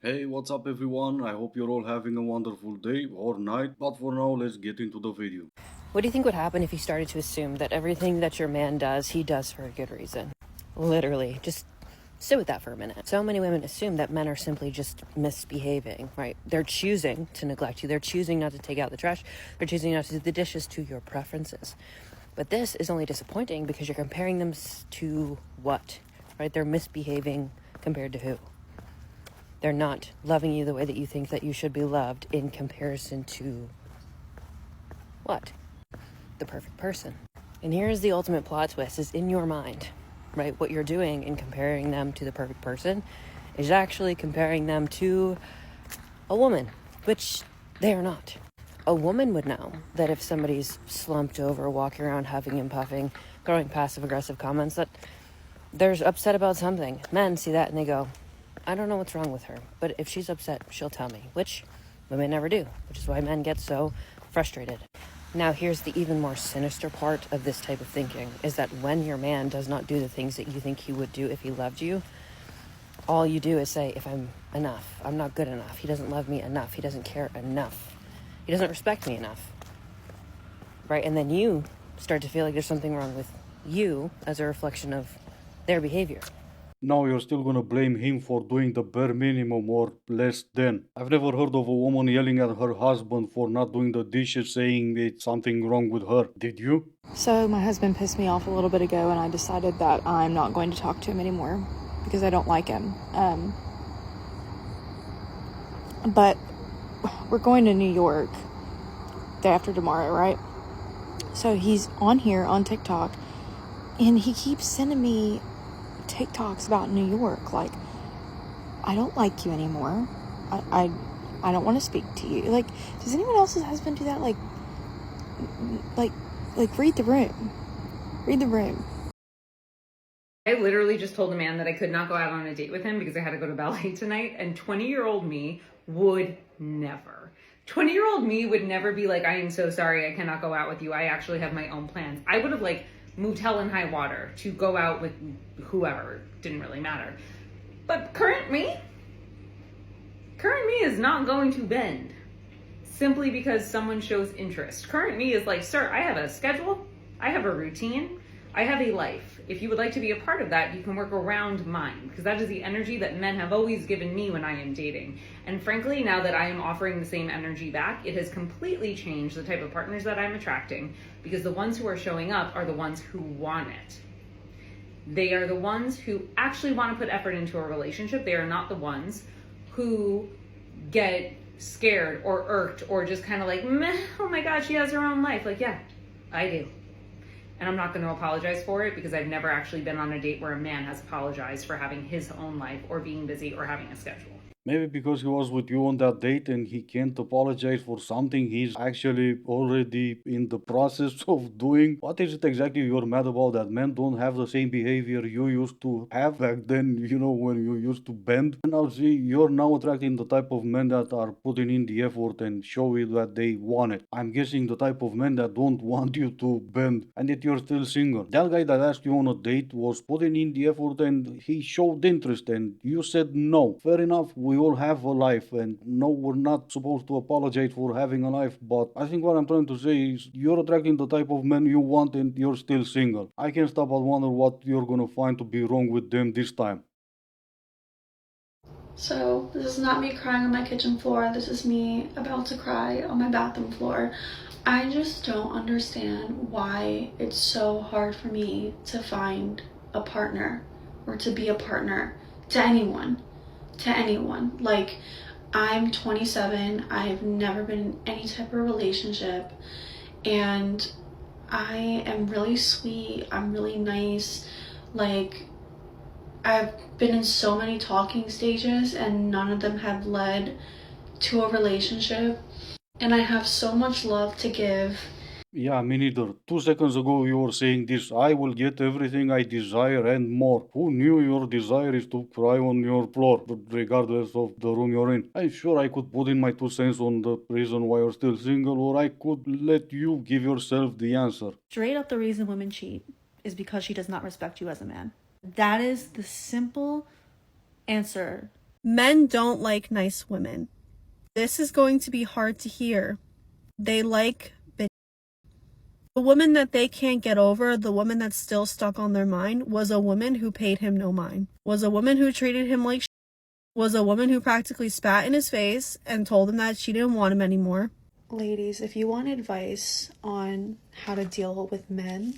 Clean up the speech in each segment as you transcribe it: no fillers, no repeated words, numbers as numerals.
Hey, what's up everyone? I hope you're all having a wonderful day or night, but for now, let's get into the video. What do you think would happen if you started to assume that everything that your man does, he does for a good reason? Literally, just sit with that for a minute. So many women assume that men are simply just misbehaving, right? They're choosing to neglect you. They're choosing not to take out the trash. They're choosing not to do the dishes to your preferences. But this is only disappointing because you're comparing them to what, right? They're misbehaving compared to who? They're not loving you the way that you think that you should be loved in comparison to what? The perfect person. And here's the ultimate plot twist is in your mind, right? What you're doing in comparing them to the perfect person is actually comparing them to a woman, which they are not. A woman would know that if somebody's slumped over, walking around huffing and puffing, throwing passive aggressive comments, that they're upset about something. Men see that and they go, I don't know what's wrong with her, but if she's upset, she'll tell me, which women never do, which is why men get so frustrated. Now, here's the even more sinister part of this type of thinking, is that when your man does not do the things that you think he would do if he loved you, all you do is say, if I'm enough, I'm not good enough, he doesn't love me enough, he doesn't care enough, he doesn't respect me enough, right? And then you start to feel like there's something wrong with you as a reflection of their behavior. Now you're still gonna blame him for doing the bare minimum or less than. I've never heard of a woman yelling at her husband for not doing the dishes, saying it's something wrong with her. Did you? So my husband pissed me off a little bit ago, and I decided that I'm not going to talk to him anymore because I don't like him. But we're going to New York day after tomorrow, right? So he's on here on TikTok, and he keeps sending me TikToks about New York. Like, I don't like you anymore. I don't want to speak to you. Like, does anyone else's husband do that? Like, read the room. Read the room. I literally just told a man that I could not go out on a date with him because I had to go to ballet tonight, and 20-year-old me would never. 20-year-old me would never be like, I am so sorry, I cannot go out with you. I actually have my own plans. I would have moved hell and high water to go out with whoever. Didn't really matter. But current me is not going to bend simply because someone shows interest. Current me is like, sir, I have a schedule, I have a routine, I have a life. If you would like to be a part of that, you can work around mine, because that is the energy that men have always given me when I am dating. And frankly, now that I am offering the same energy back, it has completely changed the type of partners that I'm attracting, because the ones who are showing up are the ones who want it. They are the ones who actually want to put effort into a relationship. They are not the ones who get scared or irked or just kind of like, meh, oh my God, she has her own life. Like, yeah, I do. And I'm not going to apologize for it because I've never actually been on a date where a man has apologized for having his own life or being busy or having a schedule. Maybe because he was with you on that date and he can't apologize for something he's actually already in the process of doing. What is it exactly you're mad about that men don't have the same behavior you used to have back then, when you used to bend? And now see, you're now attracting the type of men that are putting in the effort and show you that they want it. I'm guessing the type of men that don't want you to bend and that you're still single. That guy that asked you on a date was putting in the effort and he showed interest and you said no. Fair enough, we all have a life, and no, we're not supposed to apologize for having a life, but I think what I'm trying to say is you're attracting the type of men you want and you're still single. I can't stop but wonder what you're gonna find to be wrong with them this time. So this is not me crying on my kitchen floor. This is me about to cry on my bathroom floor. I just don't understand why it's so hard for me to find a partner or to be a partner to anyone. To anyone. Like, I'm 27. I've never been in any type of relationship. And I am really sweet. I'm really nice. Like, I've been in so many talking stages and none of them have led to a relationship. And I have so much love to give. Yeah, me neither. 2 seconds ago you were saying this, I will get everything I desire and more. Who knew your desire is to cry on your floor, regardless of the room you're in? I'm sure I could put in my 2 cents on the reason why you're still single, or I could let you give yourself the answer. Straight up, the reason women cheat is because she does not respect you as a man. That is the simple answer Men don't like nice women. This is going to be hard to hear. They like the woman that they can't get over, the woman that's still stuck on their mind, was a woman who paid him no mind, was a woman who treated him like was a woman who practically spat in his face and told him that she didn't want him anymore. Ladies, if you want advice on how to deal with men,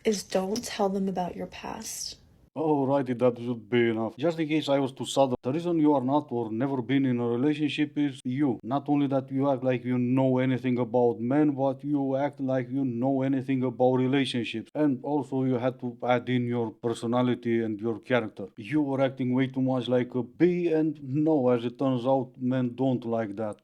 is don't tell them about your past. Alrighty, that should be enough. Just in case I was too sudden, the reason you are not or never been in a relationship is you. Not only that you act like you know anything about men, but you act like you know anything about relationships. And also you had to add in your personality and your character. You were acting way too much like a bee, and no, as it turns out, men don't like that.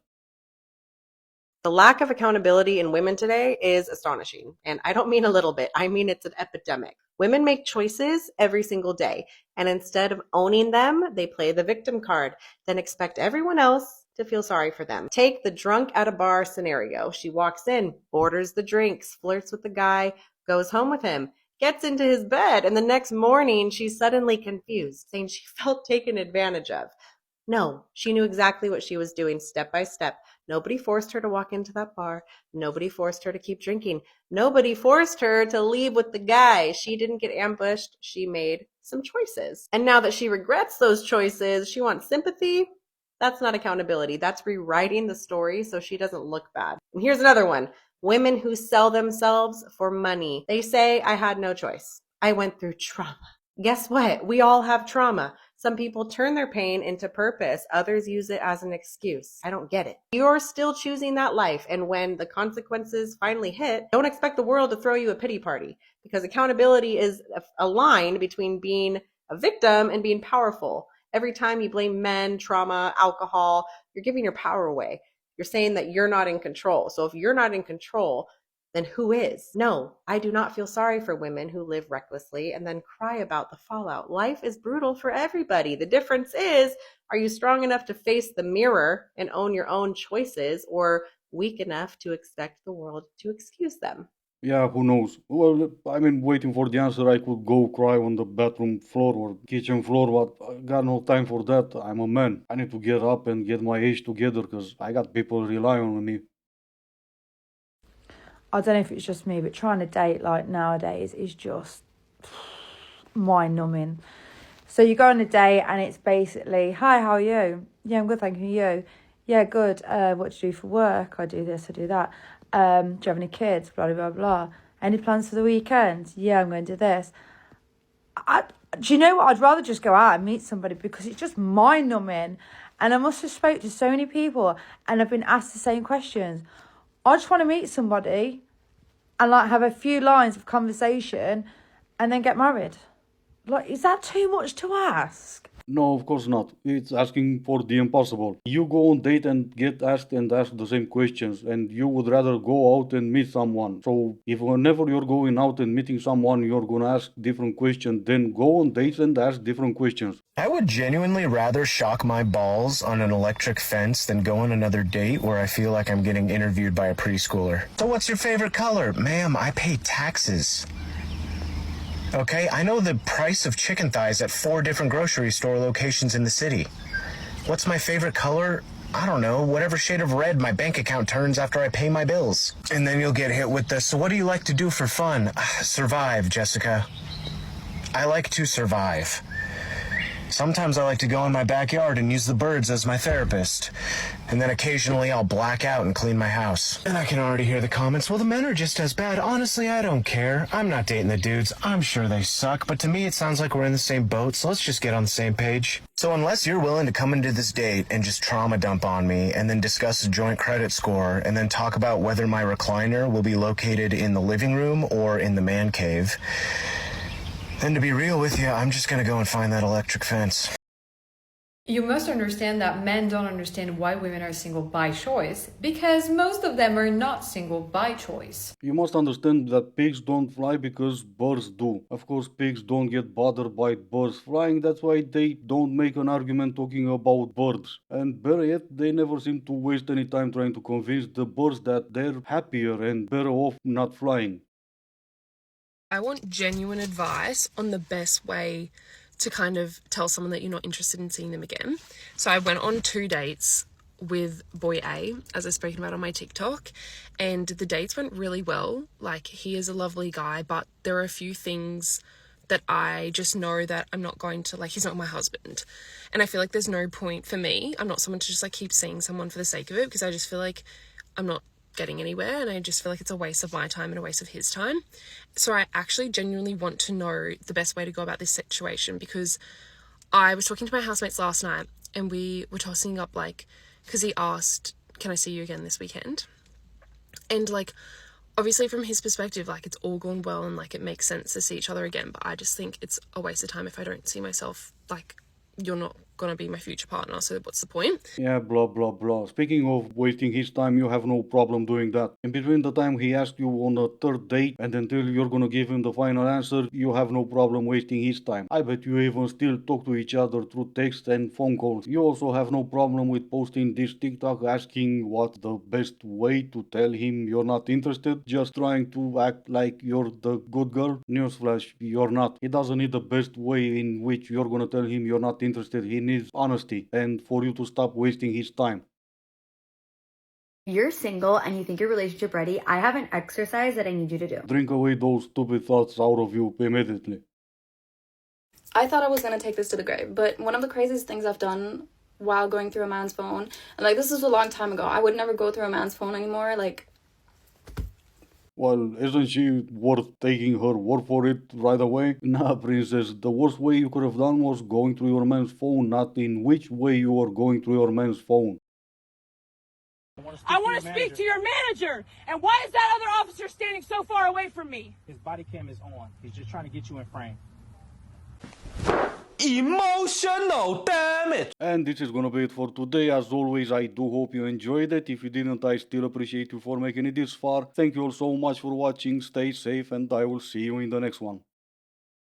The lack of accountability in women today is astonishing. And I don't mean a little bit, I mean it's an epidemic. Women make choices every single day, and instead of owning them, they play the victim card, then expect everyone else to feel sorry for them. Take the drunk at a bar scenario. She walks in, orders the drinks, flirts with the guy, goes home with him, gets into his bed, and the next morning she's suddenly confused, saying she felt taken advantage of. No, she knew exactly what she was doing step by step. Nobody forced her to walk into that bar. Nobody forced her to keep drinking. Nobody forced her to leave with the guy. She didn't get ambushed. She made some choices. And now that she regrets those choices, she wants sympathy. That's not accountability. That's rewriting the story so she doesn't look bad. And here's another one. Women who sell themselves for money. They say, I had no choice. I went through trauma. Guess what? We all have trauma. Some people turn their pain into purpose. Others use it as an excuse. I don't get it. You're still choosing that life. And when the consequences finally hit, don't expect the world to throw you a pity party, because accountability is a line between being a victim and being powerful. Every time you blame men, trauma, alcohol, you're giving your power away. You're saying that you're not in control. So if you're not in control, then who is? No, I do not feel sorry for women who live recklessly and then cry about the fallout. Life is brutal for everybody. The difference is, are you strong enough to face the mirror and own your own choices, or weak enough to expect the world to excuse them? Yeah, who knows? Well, I mean, waiting for the answer, I could go cry on the bathroom floor or kitchen floor, but I got no time for that. I'm a man. I need to get up and get my age together because I got people relying on me. I don't know if it's just me, but trying to date like nowadays is just mind numbing. So you go on a date and it's basically, hi, how are you? Yeah, I'm good, thank you. You? Yeah, good. What do you do for work? I do this, I do that. Do you have any kids? Blah, blah, blah, blah. Any plans for the weekend? Yeah, I'm going to do this. Do you know what? I'd rather just go out and meet somebody, because it's just mind numbing. And I must have spoke to so many people and I've been asked the same questions. I just want to meet somebody and like have a few lines of conversation and then get married. Like, is that too much to ask? No, of course not. It's asking for the impossible. You go on date and get asked and asked the same questions, and you would rather go out and meet someone. So if whenever you're going out and meeting someone, you're gonna ask different questions, then go on dates and ask different questions. I would genuinely rather shock my balls on an electric fence than go on another date where I feel like I'm getting interviewed by a preschooler. So what's your favorite color? Ma'am, I pay taxes. Okay, I know the price of chicken thighs at 4 different grocery store locations in the city. What's my favorite color? I don't know, whatever shade of red my bank account turns after I pay my bills. And then you'll get hit with the, so what do you like to do for fun? Survive, Jessica. I like to survive. Sometimes I like to go in my backyard and use the birds as my therapist. And then occasionally I'll black out and clean my house. And I can already hear the comments, well, the men are just as bad. Honestly, I don't care. I'm not dating the dudes. I'm sure they suck. But to me, it sounds like we're in the same boat, so let's just get on the same page. So unless you're willing to come into this date and just trauma dump on me and then discuss a joint credit score and then talk about whether my recliner will be located in the living room or in the man cave, then to be real with you, I'm just gonna go and find that electric fence. You must understand that men don't understand why women are single by choice, because most of them are not single by choice. You must understand that pigs don't fly because birds do. Of course, pigs don't get bothered by birds flying, that's why they don't make an argument talking about birds. And better yet, they never seem to waste any time trying to convince the birds that they're happier and better off not flying. I want genuine advice on the best way to kind of tell someone that you're not interested in seeing them again. So I went on 2 dates with boy A, as I've spoken about on my TikTok, and the dates went really well. Like, he is a lovely guy, but there are a few things that I just know that I'm not going to, like, he's not my husband. And I feel like there's no point for me. I'm not someone to just, like, keep seeing someone for the sake of it, because I just feel like I'm not getting anywhere, and I just feel like it's a waste of my time and a waste of his time. So I actually genuinely want to know the best way to go about this situation, because I was talking to my housemates last night, and we were tossing up, like, because he asked, can I see you again this weekend? And, like, obviously from his perspective, like, it's all gone well and, like, it makes sense to see each other again, but I just think it's a waste of time if I don't see myself, like, you're not gonna be my future partner, so what's the point? Yeah, blah, blah, blah. Speaking of wasting his time, you have no problem doing that. In between the time he asked you on a third date and until you're gonna give him the final answer, you have no problem wasting his time. I bet you even still talk to each other through text and phone calls. You also have no problem with posting this TikTok asking what's the best way to tell him you're not interested, just trying to act like you're the good girl. Newsflash, you're not. He doesn't need the best way in which you're gonna tell him you're not interested. He needs honesty and for you to stop wasting his time. You're single and you think you're relationship ready, I have an exercise that I need you to do. Drink away those stupid thoughts out of you immediately. I thought I was going to take this to the grave, but one of the craziest things I've done while going through a man's phone, and, like, this was a long time ago. I would never go through a man's phone anymore. Like, well, isn't she worth taking her word for it right away? Nah, princess, the worst way you could have done was going through your man's phone, not in which way you are going through your man's phone. I want to speak to your manager. And why is that other officer standing so far away from me? His body cam is on. He's just trying to get you in frame. Emotional damage! And this is gonna be it for today. As always, I do hope you enjoyed it. If you didn't, I still appreciate you for making it this far. Thank you all so much for watching. Stay safe and I will see you in the next one.